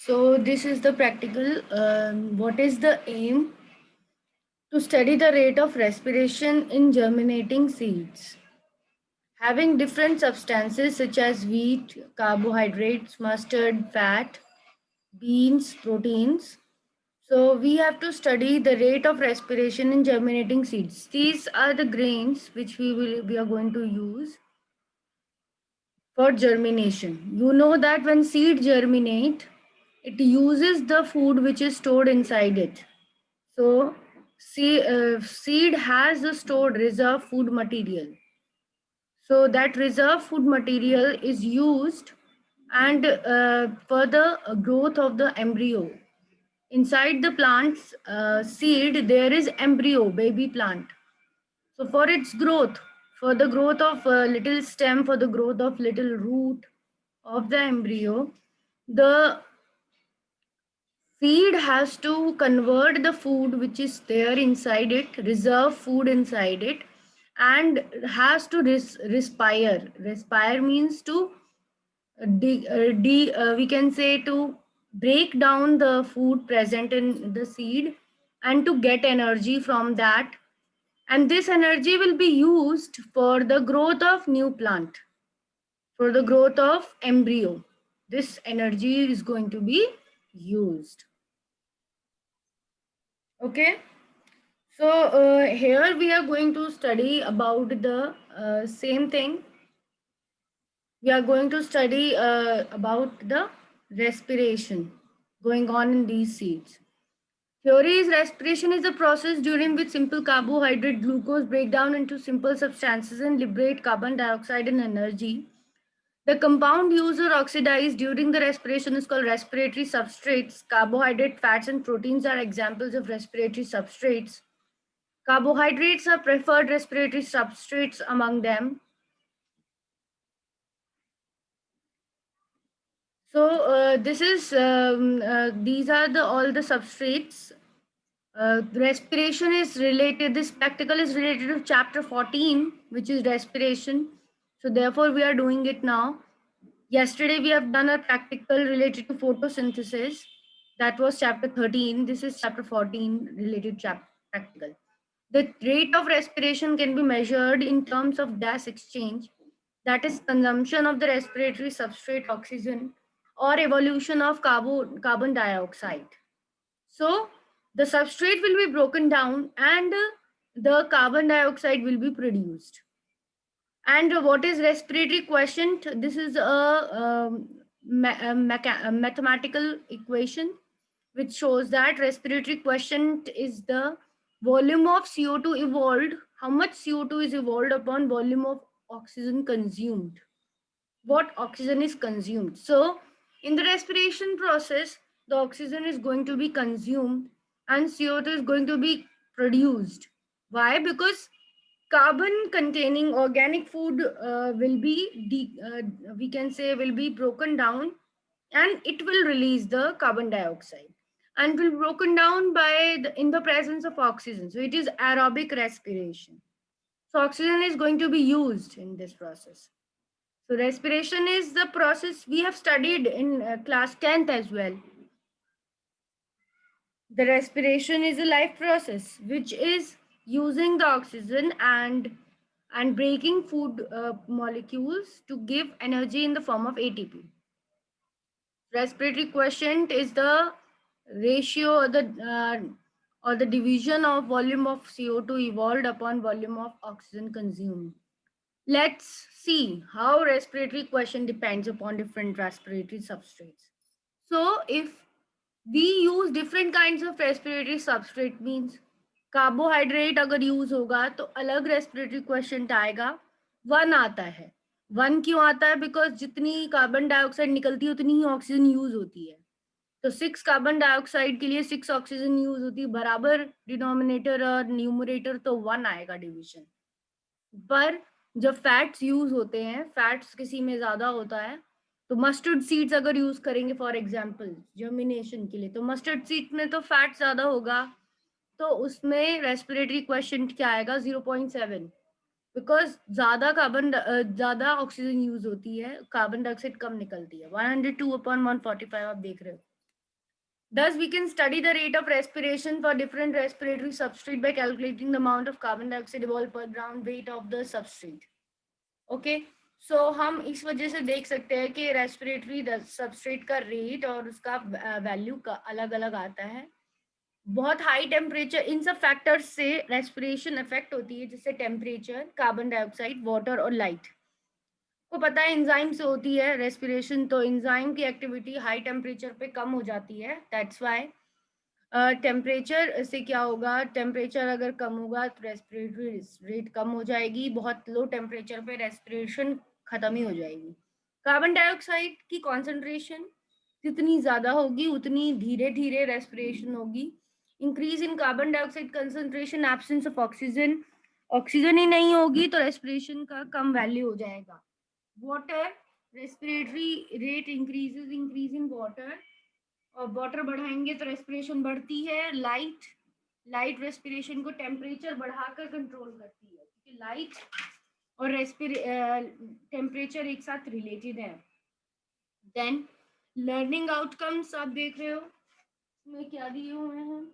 So this is the practical. What is the aim? To study the rate of respiration in germinating seeds. Having different substances such as wheat, carbohydrates, mustard, fat, beans, proteins. So we have to study the rate of respiration in germinating seeds. These are the grains which we are going to use for germination. You know that when seed germinate, it uses the food which is stored inside it. So seed has a stored reserve food material. So that reserve food material is used and for the growth of the embryo. Inside the plant's seed, there is embryo, baby plant. So for its growth, for the growth of little stem, for the growth of little root of the embryo, the seed has to convert the food which is there inside it, reserve food inside it, and has to respire. Respire means to we can say to break down the food present in the seed and to get energy from that, and this energy will be used for the growth of new plant, for the growth of embryo. This energy is going to be used. Okay, so here we are going to study about the same thing. We are going to study about the respiration going on in these seeds. Theory is respiration is a process during which simple carbohydrate glucose break down into simple substances and liberate carbon dioxide and energy. The compound used or oxidized during the respiration is called respiratory substrates. Carbohydrate, fats, and proteins are examples of respiratory substrates. Carbohydrates are preferred respiratory substrates among them. So this is these are the all the substrates. Respiration is related. This practical is related to chapter 14, which is respiration. So therefore, we are doing it now. Yesterday we have done a practical related to photosynthesis. That was chapter 13. This is chapter 14 related chapter practical. The rate of respiration can be measured in terms of gas exchange, that is consumption of the respiratory substrate oxygen or evolution of carbon dioxide. So the substrate will be broken down and the carbon dioxide will be produced. And what is respiratory quotient? This is a mathematical equation which shows that respiratory quotient is the volume of CO2 evolved, how much CO2 is evolved upon volume of oxygen consumed. What oxygen is consumed. So in the respiration process, the oxygen is going to be consumed and CO2 is going to be produced. Why? Because carbon containing organic food will be we can say will be broken down and it will release the carbon dioxide and will broken down by in the presence of oxygen. So it is aerobic respiration. So oxygen is going to be used in this process. So respiration is the process we have studied in class 10th as well. The respiration is a life process which is using the oxygen and breaking food molecules to give energy in the form of ATP. Respiratory quotient is the ratio or the division of volume of CO2 evolved upon volume of oxygen consumed. Let's see how respiratory quotient depends upon different respiratory substrates. So if we use different kinds of respiratory substrate means carbohydrate अगर use होगा तो अलग respiratory question आएगा. One आता है. One क्यों आता है? बिकॉज जितनी कार्बन डाइऑक्साइड निकलती है उतनी ही ऑक्सीजन यूज होती है. तो 6 कार्बन डाइऑक्साइड के लिए 6 ऑक्सीजन यूज होती है. बराबर डिनोमिनेटर और न्यूमरेटर तो 1 आएगा डिवीजन. पर जब फैट्स यूज होते हैं, फैट्स किसी में ज्यादा होता है, तो मस्टर्ड सीड्स अगर यूज करेंगे फॉर एग्जांपल जर्मिनेशन के लिए, तो मस्टर्ड सीड में तो फैट ज्यादा होगा, तो उसमें रेस्पिरेटरी क्वेश्चन क्या आएगा? 0.7. बिकॉज ज्यादा ऑक्सीजन यूज होती है, कार्बन डाइऑक्साइड कम निकलती है. 102/145 आप देख रहे हो. Thus, we can study the rate of respiration for different respiratory substrate by calculating the amount of carbon dioxide evolved per gram weight of the substrate. Okay, so हम इस वजह से देख सकते हैं कि रेस्पिरेटरी सबस्ट्रेट का रेट और उसका वैल्यू का अलग अलग आता है. बहुत हाई टेम्परेचर, इन सब फैक्टर्स से रेस्पिरेशन इफेक्ट होती है, जैसे टेम्परेचर, कार्बन डाइऑक्साइड, वाटर और लाइट. को पता है एंजाइम से होती है रेस्पिरेशन, तो एंजाइम की एक्टिविटी हाई टेम्परेचर पे कम हो जाती है. दैट्स व्हाई टेम्परेचर से क्या होगा, टेम्परेचर अगर कम होगा तो रेस्पिरेटरी रेट कम हो जाएगी. बहुत लो टेम्परेचर पे रेस्पिरेशन खत्म ही हो जाएगी. कार्बन डाइऑक्साइड की कॉन्सेंट्रेशन जितनी ज़्यादा होगी उतनी धीरे धीरे रेस्पिरेशन होगी. Increase in carbon dioxide concentration, absence of oxygen, oxygen ही नहीं होगी तो रेस्पिरेशन का कम वैल्यू हो जाएगा. Water, respiratory rate increases, increase in water, और वाटर बढ़ाएंगे तो रेस्पिरेशन बढ़ती है. लाइट, लाइट रेस्पिरेशन को टेम्परेचर बढ़ाकर कंट्रोल करती है, क्योंकि लाइट और टेम्परेचर एक साथ रिलेटेड है. देन लर्निंग आउटकम्स आप देख रहे हो इसमें क्या दिए हुए हैं,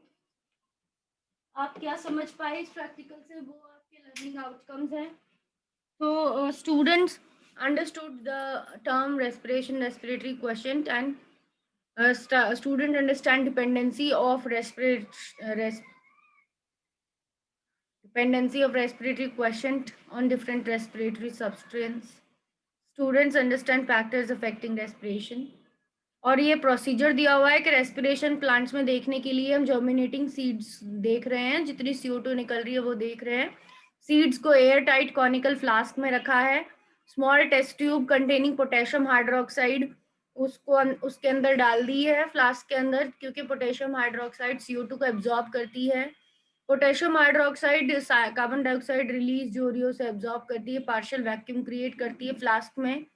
आप क्या समझ पाए इस प्रैक्टिकल से, वो आपके लर्निंग आउटकम्स हैं. तो students understood the term respiration, respiratory quotient, and student understand dependency of dependency of respiratory quotient on different respiratory substances. Students understand factors affecting respiration. और ये प्रोसीजर दिया हुआ है कि रेस्पिरेशन प्लांट्स में देखने के लिए हम जर्मिनेटिंग सीड्स देख रहे हैं, जितनी CO2 निकल रही है वो देख रहे हैं. सीड्स को एयर टाइट कॉनिकल फ्लास्क में रखा है. Small test tube containing potassium hydroxide उसको उसके अंदर डाल दी है फ्लास्क के अंदर, क्योंकि पोटेशियम हाइड्रोक्साइड CO2 को एब्जॉर्ब करती है. Potassium hydroxide carbon dioxide release जो हो से एब्जॉर्ब करती है, पार्शियल वैक्यूम क्रिएट करती है फ्लास्क में.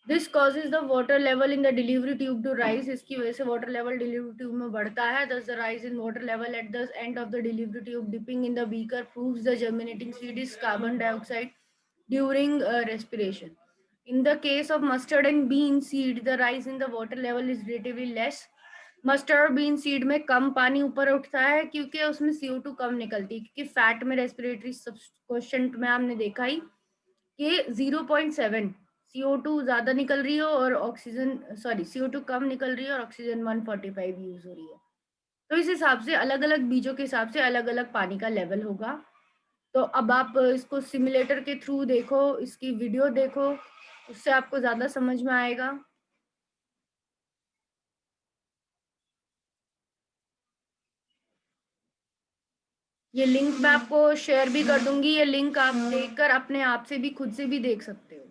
This causes the water level in the delivery tube to rise, इसकी वजह से वाटर लेवल डिलीवरी ट्यूब में बढ़ता है. दस the rise in water level at the end of the delivery tube dipping in the beaker proves the germinating seed is carbon dioxide during respiration. In the case of mustard and bean seed, the rise in the water level is relatively less. Mustard और been seed में कम पानी ऊपर उठता है क्योंकि उसमें CO2 कम निकलती है, क्योंकि फैट में रेस्पिरेटरी क्वेश्चन में हमने देखा ही कि 0.7 CO2 ज्यादा निकल रही हो और ऑक्सीजन CO2 कम निकल रही है और ऑक्सीजन 145 यूज हो रही है. तो इस हिसाब से अलग अलग बीजों के हिसाब से अलग अलग पानी का लेवल होगा. तो अब आप इसको सिमुलेटर के थ्रू देखो, इसकी वीडियो देखो, उससे आपको ज्यादा समझ में आएगा. ये लिंक मैं आपको शेयर भी कर दूंगी, ये लिंक आप देखकर अपने आप से भी खुद से भी देख सकते हो.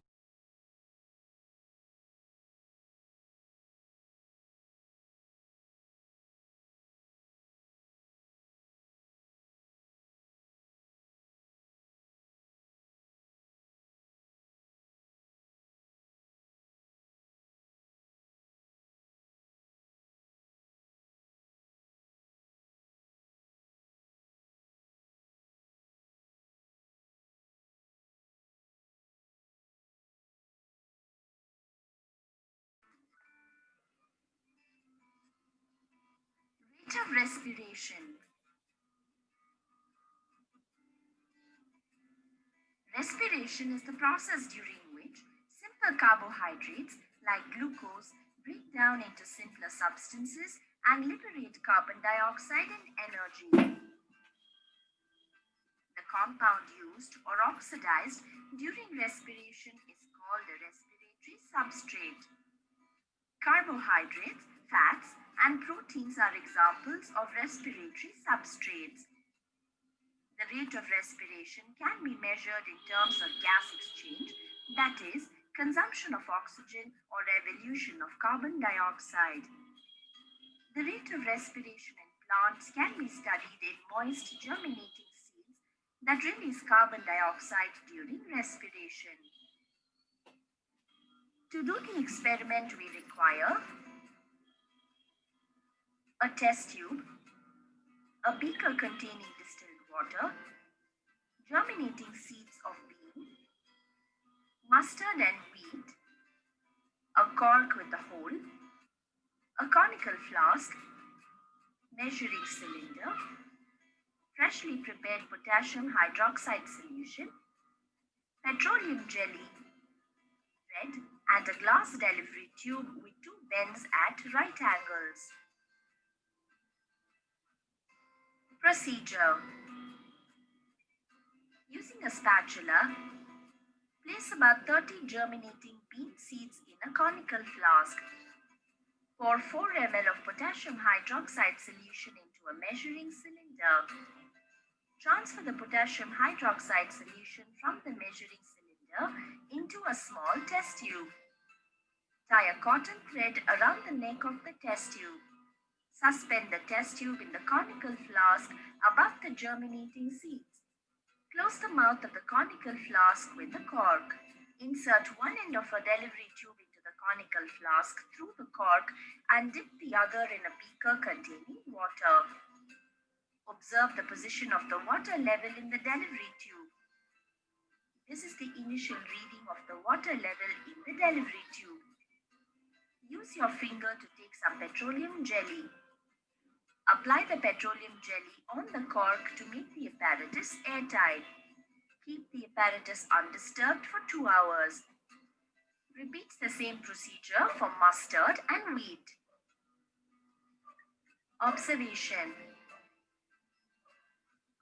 Rate of respiration. Respiration is the process during which simple carbohydrates like glucose break down into simpler substances and liberate carbon dioxide and energy. The compound used or oxidized during respiration is called a respiratory substrate. Carbohydrates, fats, and proteins are examples of respiratory substrates. The rate of respiration can be measured in terms of gas exchange, that is, consumption of oxygen or evolution of carbon dioxide. The rate of respiration in plants can be studied in moist germinating seeds that release carbon dioxide during respiration. To do the experiment, we require a test tube, a beaker containing distilled water, germinating seeds of bean, mustard and wheat, a cork with a hole, a conical flask, measuring cylinder, freshly prepared potassium hydroxide solution, petroleum jelly, thread, and a glass delivery tube with two bends at right angles. Procedure. Using a spatula, place about 30 germinating bean seeds in a conical flask. Pour 4 ml of potassium hydroxide solution into a measuring cylinder. Transfer the potassium hydroxide solution from the measuring cylinder into a small test tube. Tie a cotton thread around the neck of the test tube. Suspend the test tube in the conical flask above the germinating seeds. Close the mouth of the conical flask with the cork. Insert one end of a delivery tube into the conical flask through the cork and dip the other in a beaker containing water. Observe the position of the water level in the delivery tube. This is the initial reading of the water level in the delivery tube. Use your finger to take some petroleum jelly. Apply the petroleum jelly on the cork to make the apparatus airtight. Keep the apparatus undisturbed for 2 hours. Repeat the same procedure for mustard and wheat. Observation.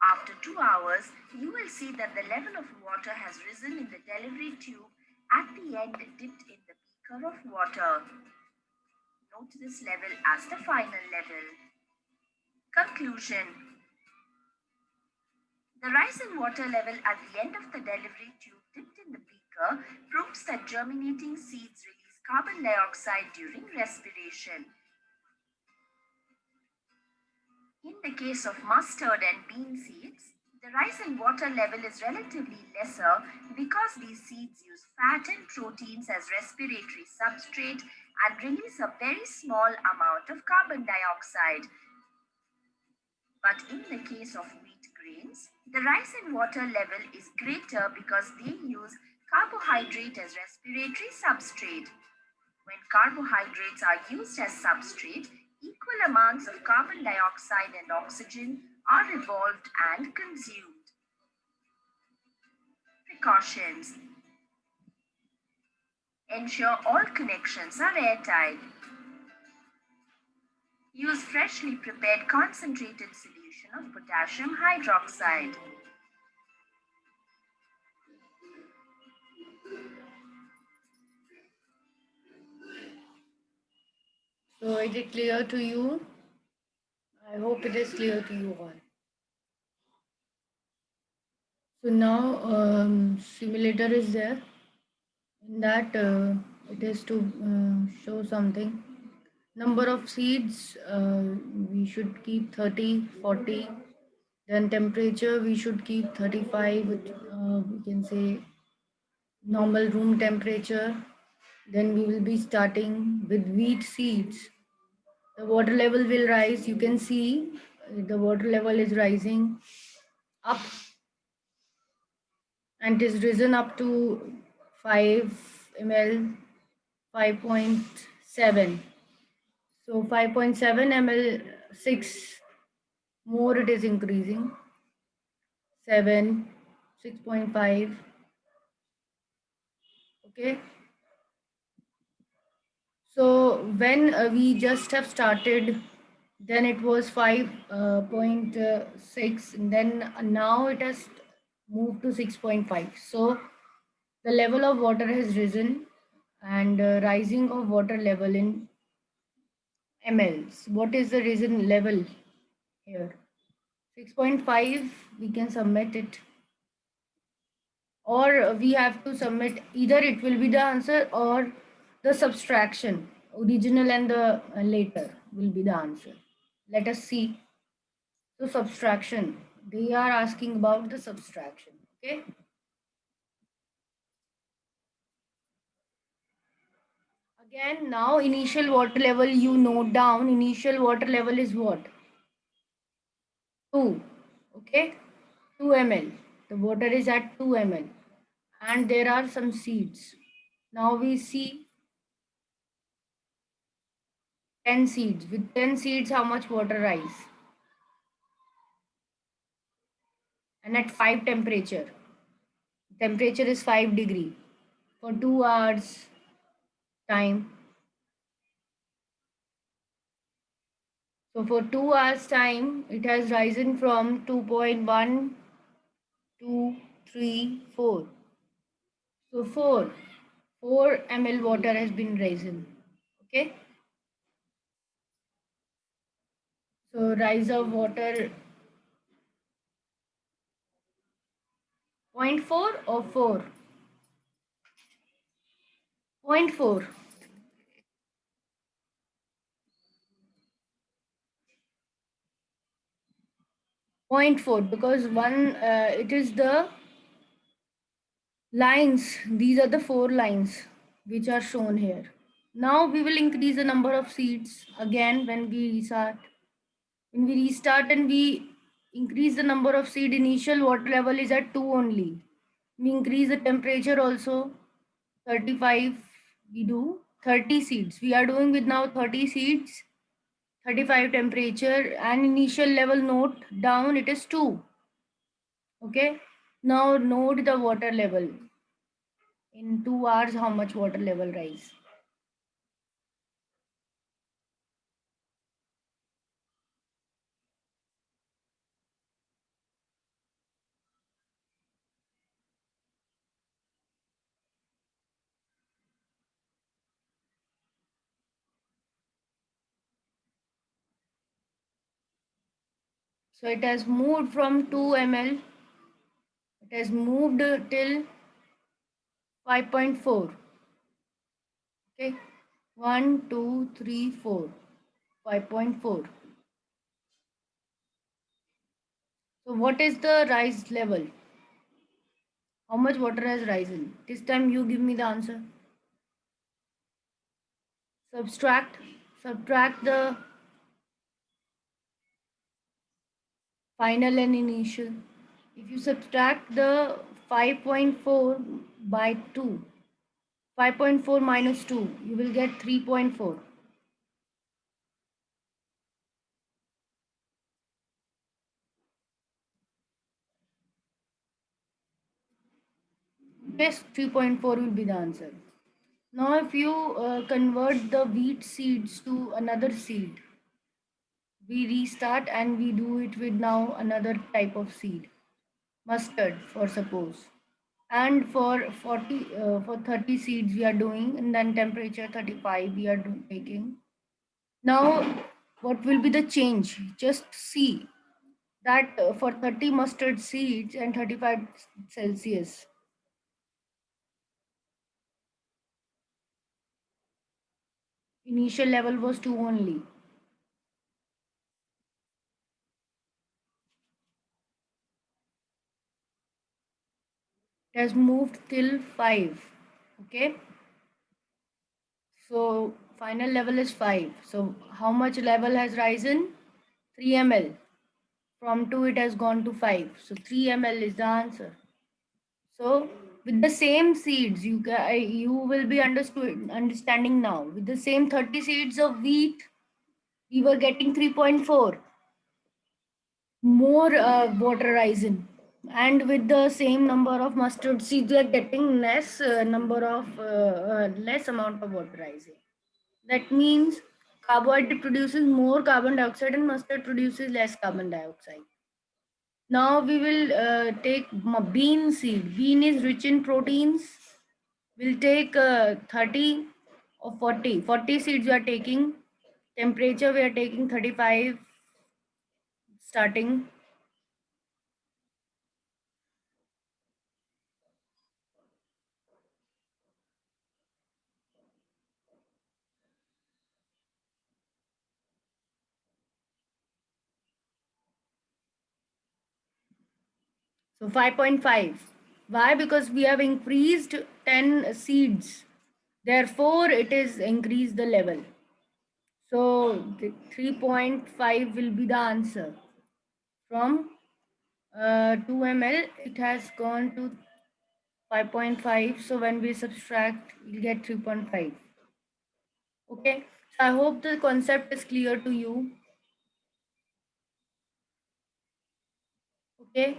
After 2 hours, you will see that the level of water has risen in the delivery tube at the end dipped in the beaker of water. Note this level as the final level. Conclusion. The rise in water level at the end of the delivery tube dipped in the beaker proves that germinating seeds release carbon dioxide during respiration. In the case of mustard and bean seeds, the rise in water level is relatively lesser because these seeds use fat and proteins as respiratory substrate and release a very small amount of carbon dioxide. But in the case of wheat grains, the rise in water level is greater because they use carbohydrate as respiratory substrate. When carbohydrates are used as substrate, equal amounts of carbon dioxide and oxygen are evolved and consumed. Precautions. Ensure all connections are airtight. Use freshly prepared concentrated solution of potassium hydroxide. So is it clear to you? I hope it is clear to you all. So now simulator is there. In that it is to show something. Number of seeds we should keep 30, 40. Then temperature we should keep 35. We can say normal room temperature. Then we will be starting with wheat seeds. The water level will rise. You can see the water level is rising up and it is risen up to 5 ml, 5.7. So 5.7 ml, 6 more it is increasing, 7, 6.5. Okay. So when we just have started, then it was 5.6, and then now it has moved to 6.5. So the level of water has risen, and rising of water level in mLs. What is the risen level here? 6.5, we can submit it, or we have to submit either it will be the answer or the subtraction, original and the later will be the answer. Let us see. So subtraction, they are asking about the subtraction. Okay. Again, now initial water level, you note down initial water level is what? 2. Okay. 2 ml. The water is at 2 ml. And there are some seeds. Now we see 10 seeds. With 10 seeds, how much water rise? And at 5 temperature. Temperature is 5 degree. For 2 hours time. So for 2 hours time, it has risen from 2.1, 2, 3, 4. So 4 ml water has been risen. Okay. So rise of water zero point 0.4 or 4? 0.4. 0.4. 0.4 because one it is the lines. These are the 4 lines which are shown here. Now we will increase the number of seeds again when we restart. When we restart and we increase the number of seed, initial water level is at 2 only. We increase the temperature also 35. We do 30 seeds. We are doing with now 30 seeds, 35 temperature, and initial level note down it is 2. Okay. Now note the water level. In 2 hours, how much water level rise? So it has moved from 2 ml. It has moved till 5.4. Okay. 1, 2, 3, 4. 5.4. So what is the rise level? How much water has risen? This time you give me the answer. Subtract. Subtract the final and initial. If you subtract the 5.4 by 2, 5.4 minus 2, you will get 3.4. Yes, 3.4 will be the answer. Now, if you convert the wheat seeds to another seed, we restart and we do it with now another type of seed, mustard, for suppose. And for 30 seeds we are doing, and then temperature 35 we are taking. Now, what will be the change? Just see that for 30 mustard seeds and 35 Celsius, initial level was 2 only. It has moved till 5. Okay. So final level is 5. So how much level has risen? 3 ml. From 2 it has gone to 5. So 3 ml is the answer. So with the same seeds, you will be understanding now. With the same 30 seeds of wheat, we were getting 3.4 more water risen. And with the same number of mustard seeds, we are getting less amount of water rising. That means carbohydrate produces more carbon dioxide and mustard produces less carbon dioxide. Now we will take bean seed. Bean is rich in proteins. We'll take 30 or 40. 40 seeds we are taking. Temperature we are taking 35 starting. So 5.5. Why? Because we have increased 10 seeds. Therefore, it is increased the level. So the 3.5 will be the answer. From 2 ml, it has gone to 5.5. So when we subtract, we'll get 3.5. Okay. I hope the concept is clear to you. Okay.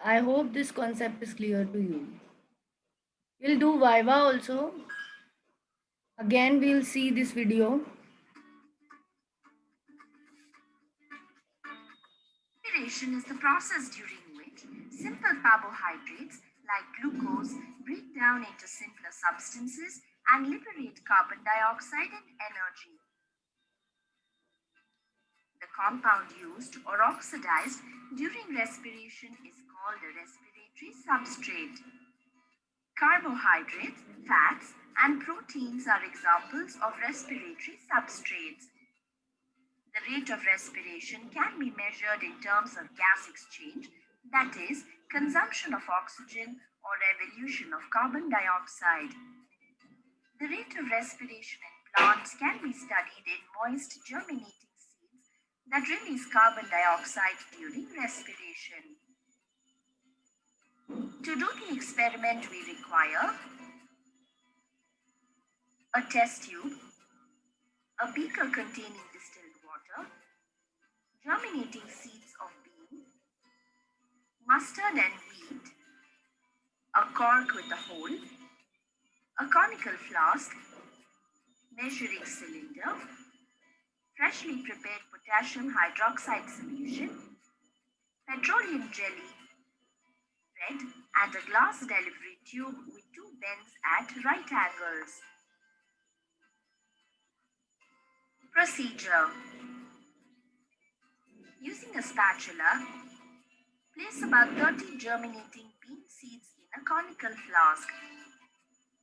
I hope this concept is clear to you. We'll do Viva also. Again, we'll see this video. Respiration is the process during which simple carbohydrates like glucose break down into simpler substances and liberate carbon dioxide and energy. The compound used or oxidized during respiration is called a respiratory substrate. Carbohydrates, fats, and proteins are examples of respiratory substrates. The rate of respiration can be measured in terms of gas exchange, that is, consumption of oxygen or evolution of carbon dioxide. The rate of respiration in plants can be studied in moist germinating seeds that release carbon dioxide during respiration. To do the experiment, we require a test tube, a beaker containing distilled water, germinating seeds of bean, mustard and wheat, a cork with a hole, a conical flask, measuring cylinder, freshly prepared potassium hydroxide solution, petroleum jelly, red, and a glass delivery tube with two bends at right angles. Procedure. Using a spatula, place about 30 germinating bean seeds in a conical flask.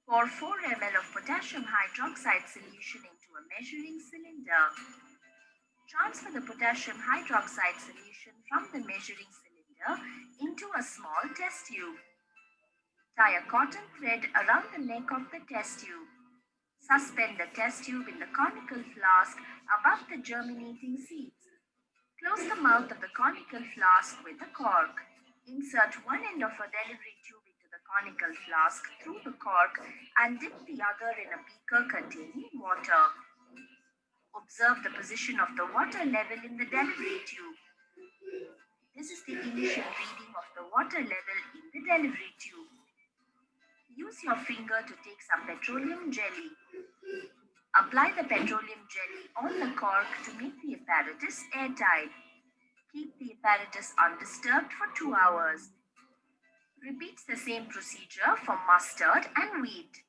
Pour 4 ml of potassium hydroxide solution into a measuring cylinder. Transfer the potassium hydroxide solution from the measuring cylinder into a small test tube. Tie a cotton thread around the neck of the test tube. Suspend the test tube in the conical flask above the germinating seeds. Close the mouth of the conical flask with a cork. Insert one end of a delivery tube into the conical flask through the cork and dip the other in a beaker containing water. Observe the position of the water level in the delivery tube. This is the initial reading of the water level in the delivery tube. Use your finger to take some petroleum jelly. Apply the petroleum jelly on the cork to make the apparatus airtight. Keep the apparatus undisturbed for 2 hours. Repeat the same procedure for mustard and wheat.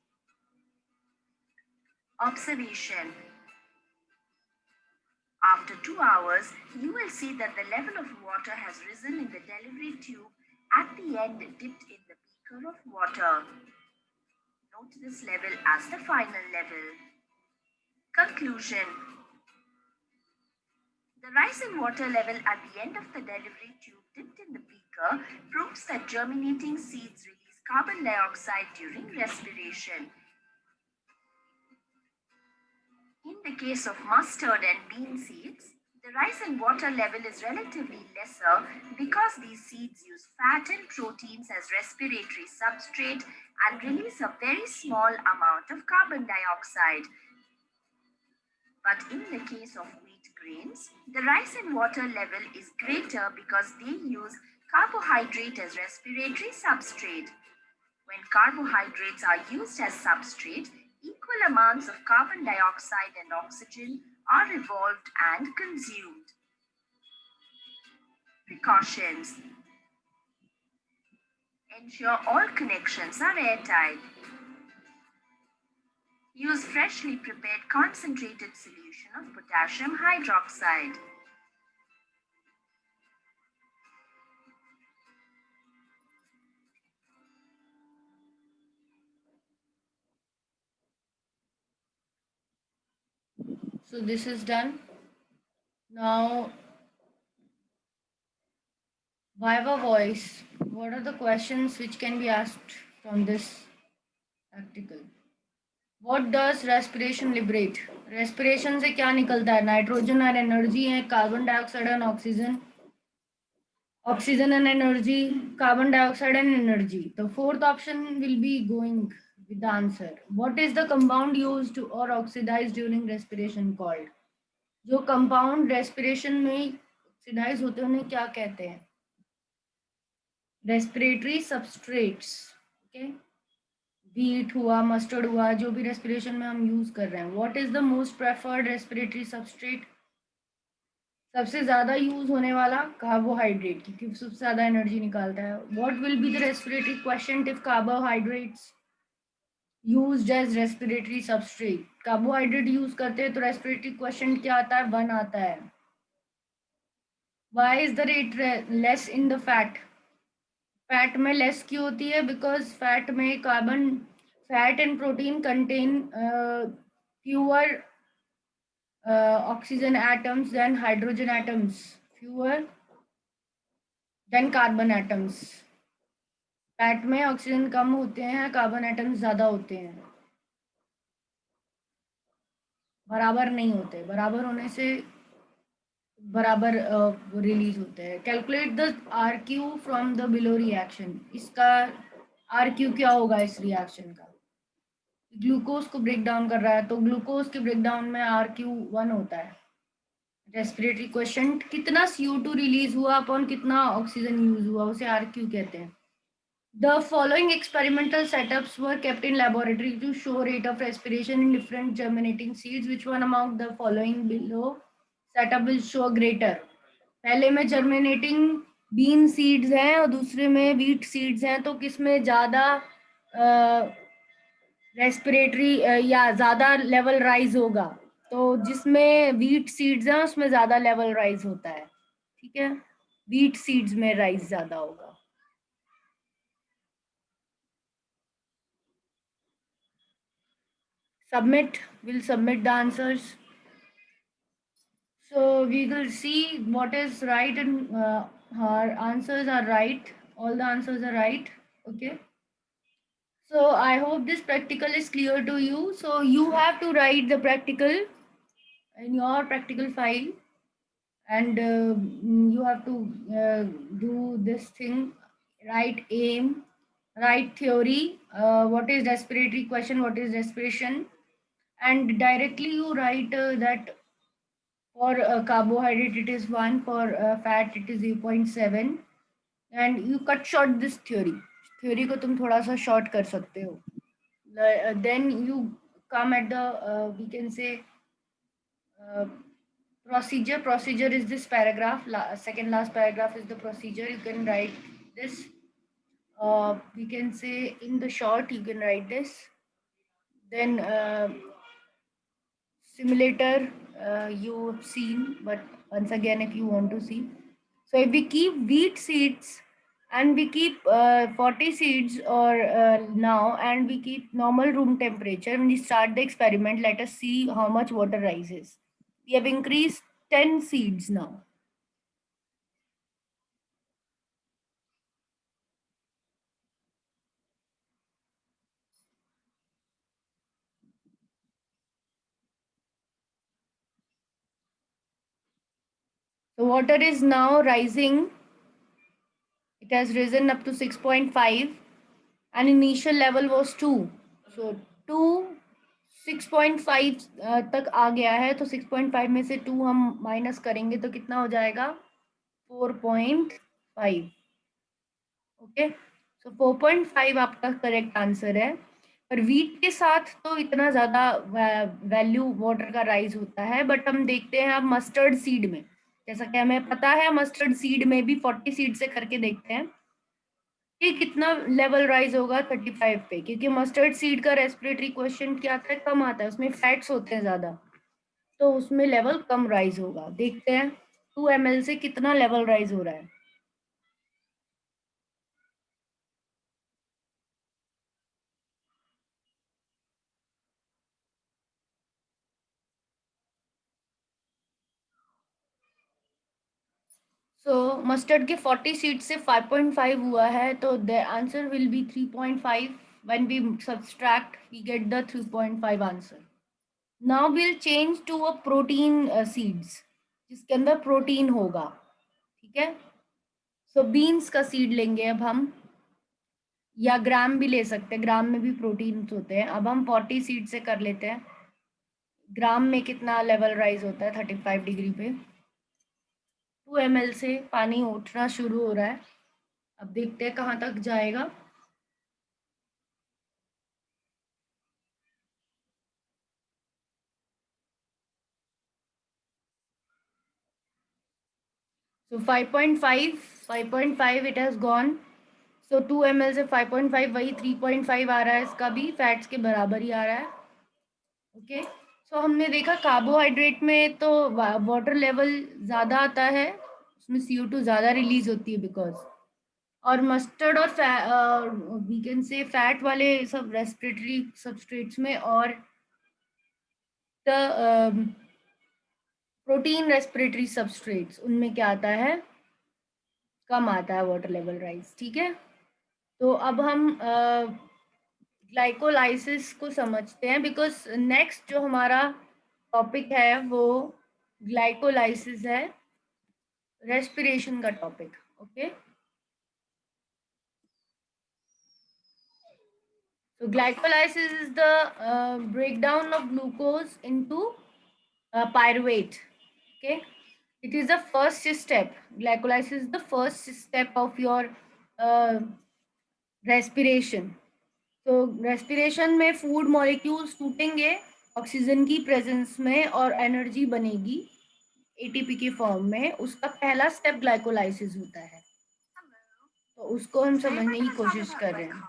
Observation. After 2 hours, you will see that the level of water has risen in the delivery tube at the end dipped in the beaker of water. Note this level as the final level. Conclusion. The rise in water level at the end of the delivery tube dipped in the beaker proves that germinating seeds release carbon dioxide during respiration. In the case of mustard and bean seeds, the rise in water level is relatively lesser because these seeds use fat and proteins as respiratory substrate and release a very small amount of carbon dioxide. But in the case of wheat grains, the rise in water level is greater because they use carbohydrate as respiratory substrate. When carbohydrates are used as substrate, equal amounts of carbon dioxide and oxygen are evolved and consumed. Precautions. Ensure all connections are airtight. Use freshly prepared concentrated solution of potassium hydroxide. So this is done. Now, Viva voice. What are the questions which can be asked from this practical? What does respiration liberate? Respiration से क्या निकलता है? Nitrogen और energy है, carbon dioxide and oxygen. Oxygen and energy, carbon dioxide and energy. The fourth option will be going with the answer. What is the compound used or oxidized during respiration called? जो compound respiration में oxidise होते हैं उन्हें क्या कहते हैं? Respiratory substrates. Okay, wheat हुआ, mustard हुआ, जो भी रेस्पिरेशन में हम यूज कर रहे हैं. What is the most preferred respiratory substrate? सबसे ज्यादा यूज होने वाला कार्बोहाइड्रेट, क्योंकि सबसे ज्यादा एनर्जी निकालता है. What will be the respiratory question if carbohydrates used as respiratory substrate? Carbohydrate use करते हैं तो रेस्पिरेटरी क्वेश्चन क्या आता है? 1 आता है. Why is the rate less in the fat? Fat में लेस क्यों होती है? बिकॉज फैट में carbon, fat and protein contain fewer oxygen atoms than hydrogen atoms, fewer than carbon atoms. Fat में ऑक्सीजन कम होते हैं, कार्बन एटम्स ज्यादा होते हैं. बराबर नहीं होते, बराबर होने से बराबर रिलीज होते हैं. Calculate the R Q from the below reaction. इसका आर क्यू क्या होगा इस रिएक्शन का? ग्लूकोज को ब्रेक डाउन कर रहा है तो ग्लूकोज के ब्रेक डाउन में आर क्यू 1 होता है. रेस्पिरेटरी क्वेश्चन, कितना CO2 रिलीज हुआ अपॉन कितना ऑक्सीजन यूज हुआ, उसे आर क्यू कहते हैं. The following experimental setups were kept in laboratory to show rate of respiration in different germinating seeds. Which one among the following below setup will show greater? पहले में germinating bean seeds हैं और दूसरे में wheat seeds हैं, तो किसमें ज़्यादा रेस्पिरेटरी या ज़्यादा लेवल राइज होगा? तो जिसमें wheat seeds हैं उसमें ज़्यादा लेवल राइज होता है. ठीक है, wheat seeds में राइज ज़्यादा होगा. Submit, we'll submit the answers. So we will see what is right, and our answers are right. All the answers are right. Okay. So I hope this practical is clear to you. So you have to write the practical in your practical file, and you have to do this thing. Write aim, write theory. What is respiratory question? What is respiration? And directly you write that for carbohydrate it is 1, for fat it is 0.7, and you cut short this theory. Theory को तुम थोड़ा सा short कर सकते हो. Then you come at the we can say procedure. Procedure is this paragraph. Second last paragraph is the procedure. You can write this. We can say in the short you can write this. Then simulator you've seen, but once again if you want to see. So if we keep wheat seeds and we keep 40 seeds or now, and we keep normal room temperature, when we start the experiment, let us see how much water rises. We have increased 10 seeds now. So water is now rising. It has risen up to 6.5 and initial level was 2. So 2 6.5 तक आ गया है, तो 6.5 में से 2 हम minus करेंगे तो कितना हो जाएगा? 4.5. ओके, सो 4.5 आपका करेक्ट आंसर है. पर वीट के साथ तो इतना ज़्यादा वैल्यू वाटर का राइज होता है, बट हम देखते हैं अब मस्टर्ड सीड में. जैसा कि हमें पता है मस्टर्ड सीड में भी 40 सीड से करके देखते हैं कि कितना लेवल राइज होगा 35 पे, क्योंकि मस्टर्ड सीड का रेस्पिरेटरी क्वेश्चन क्या आता है? कम आता है, उसमें फैट्स होते हैं ज़्यादा, तो उसमें लेवल कम राइज होगा. देखते हैं 2 ml से कितना लेवल राइज हो रहा है. सो मस्टर्ड के 40 सीड से 5.5 हुआ है, तो the answer will be 3.5. When we subtract we get the 3.5 answer. Now will change to a protein seeds जिसके अंदर प्रोटीन होगा. ठीक है, सो बीन्स का सीड लेंगे अब हम. या ग्राम भी ले सकते हैं, ग्राम में भी प्रोटीन्स होते हैं। अब हम 40 सीट से कर लेते हैं, ग्राम में कितना लेवल राइज होता है 35 डिग्री पे। 2 ml से पानी उठना शुरू हो रहा है, अब देखते हैं कहाँ तक जाएगा। So 5.5 it has gone. So 2 ml से 5.5 वही 3.5 आ रहा है, इसका भी फैट्स के बराबर ही आ रहा है। ओके, सो हमने देखा कार्बोहाइड्रेट में तो वाटर लेवल ज़्यादा आता है, उसमें CO2 ज़्यादा रिलीज होती है बिकॉज, और मस्टर्ड और वी कैन से फैट वाले सब रेस्पिरेटरी सबस्ट्रेट्स में, और द प्रोटीन रेस्पिरेटरी सबस्ट्रेट्स उनमें क्या आता है, कम आता है वाटर लेवल राइज। ठीक है, तो अब हम ग्लाइकोलाइसिस को समझते हैं, बिकॉज नेक्स्ट जो हमारा टॉपिक है वो ग्लाइकोलाइसिस है, रेस्पिरेशन का topic. Okay, so glycolysis is the breakdown of glucose into pyruvate. Okay, it is the first step. Glycolysis is the first step of your uh, respiration. तो respiration में food molecules टूटेंगे oxygen की presence में और energy बनेगी ATP के form में, उसका पहला स्टेप ग्लाइकोलाइसिस होता है, तो उसको हम समझने की कोशिश कर रहे हैं।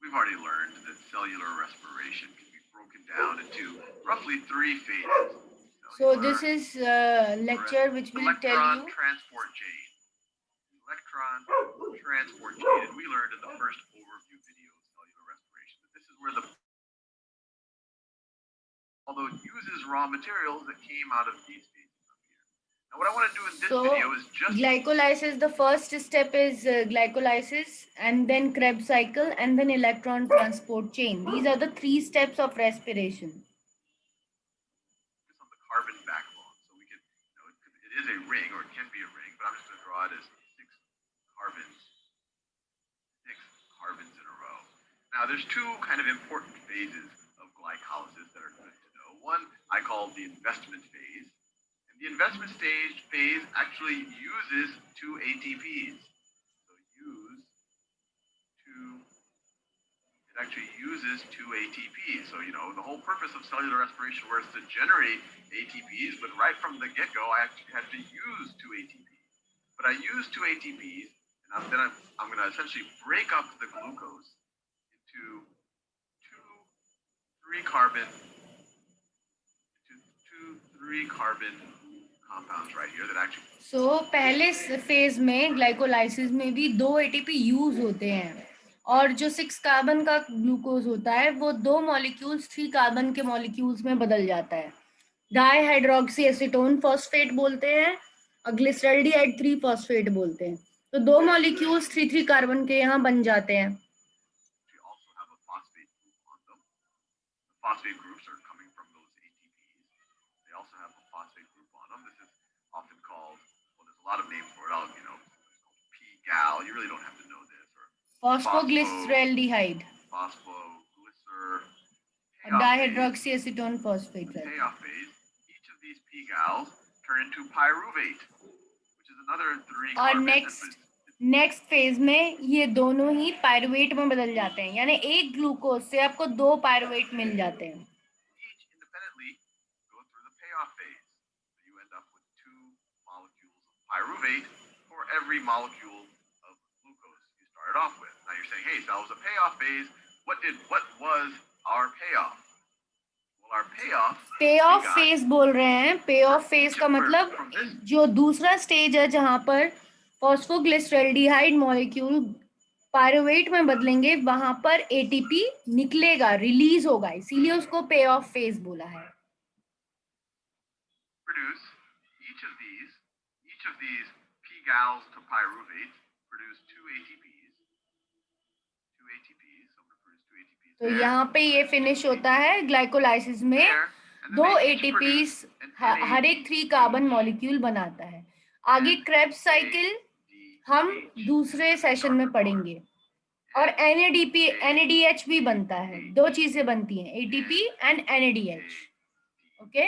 We've already learned that cellular respiration can be broken down into roughly 3 phases. So this is lecture which will tell you electron transport chain. Electron transport chain, and we learned in the first overview video of cellular respiration that this is where the although it uses raw materials that came out of these phases up here. Now what I want to do in this video is just glycolysis, the first step is glycolysis, and then Krebs cycle, and then electron transport chain. These are the 3 steps of respiration. on the carbon backbone. So we can, it is a ring, or it can be a ring, but I'm just going to draw it as 6 carbons in a row. Now there's 2 kind of important phases of glycolysis that are good to know. One I call the investment phase. And the investment phase actually uses 2 ATPs. So it actually uses 2 ATPs. So, the whole purpose of cellular respiration was to generate ATPs, but right from the get-go, I actually had to use 2 ATPs. But I use 2 ATPs, and then I'm going to essentially break up the glucose into 3 carbon compounds right here that actually. So पहले phase में glycolysis में भी 2 ATP use होते हैं, और जो 6 carbon का glucose होता है वो 2 मॉलिक्यूल्स 3 कार्बन के मॉलिक्यूल्स में बदल जाता है, डाईहाइड्रोक्सी एसीटोन फॉस्फेट बोलते हैं, और ग्लिसरल्डिहाइड 3 फॉस्फेट बोलते हैं। तो 2 मॉलिक्यूल्स 3 कार्बन के यहाँ बन जाते हैं। Phosphate groups are coming from those ATPs. They also have a phosphate group on them. This is often called, well, there's a lot of names for it. It's called P-gal. You really don't have to know this. Or phosphoglyceraldehyde. Phosphoglycer. Dihydroxyacetone phosphate. Payoff phase. Each of these P-gals turn into pyruvate, which is another 3 carbon. Next phase में ये दोनों ही pyruvate में बदल जाते हैं, यानी एक glucose से आपको 2 पायरुवेट मिल जाते हैं। Pyruvate for every molecule of glucose you started off with. Now you're saying, hey, so that was a payoff phase. What was our payoff? Well, our payoff phase बोल रहे हैं। payoff phase का मतलब जो दूसरा stage है जहां पर फॉस्फोग्लिसरल्डिहाइड मॉलिक्यूल पायरुवेट में बदलेंगे, वहां पर एटीपी निकलेगा, रिलीज होगा, इसीलिए उसको पे ऑफ फेज बोला है। Each of these P-gals to pyruvate produce two ATPs. So I'm going to produce two ATPs. तो यहाँ पे ये फिनिश होता है ग्लाइकोलाइसिस में, There, and then 2 they each ATPs produce an हर एक 3 कार्बन मॉलिक्यूल बनाता है। आगे क्रेब्स साइकिल हम दूसरे सेशन में पढ़ेंगे। और NADH भी बनता है, 2 चीजें बनती हैं, ATP एंड NADH। ओके।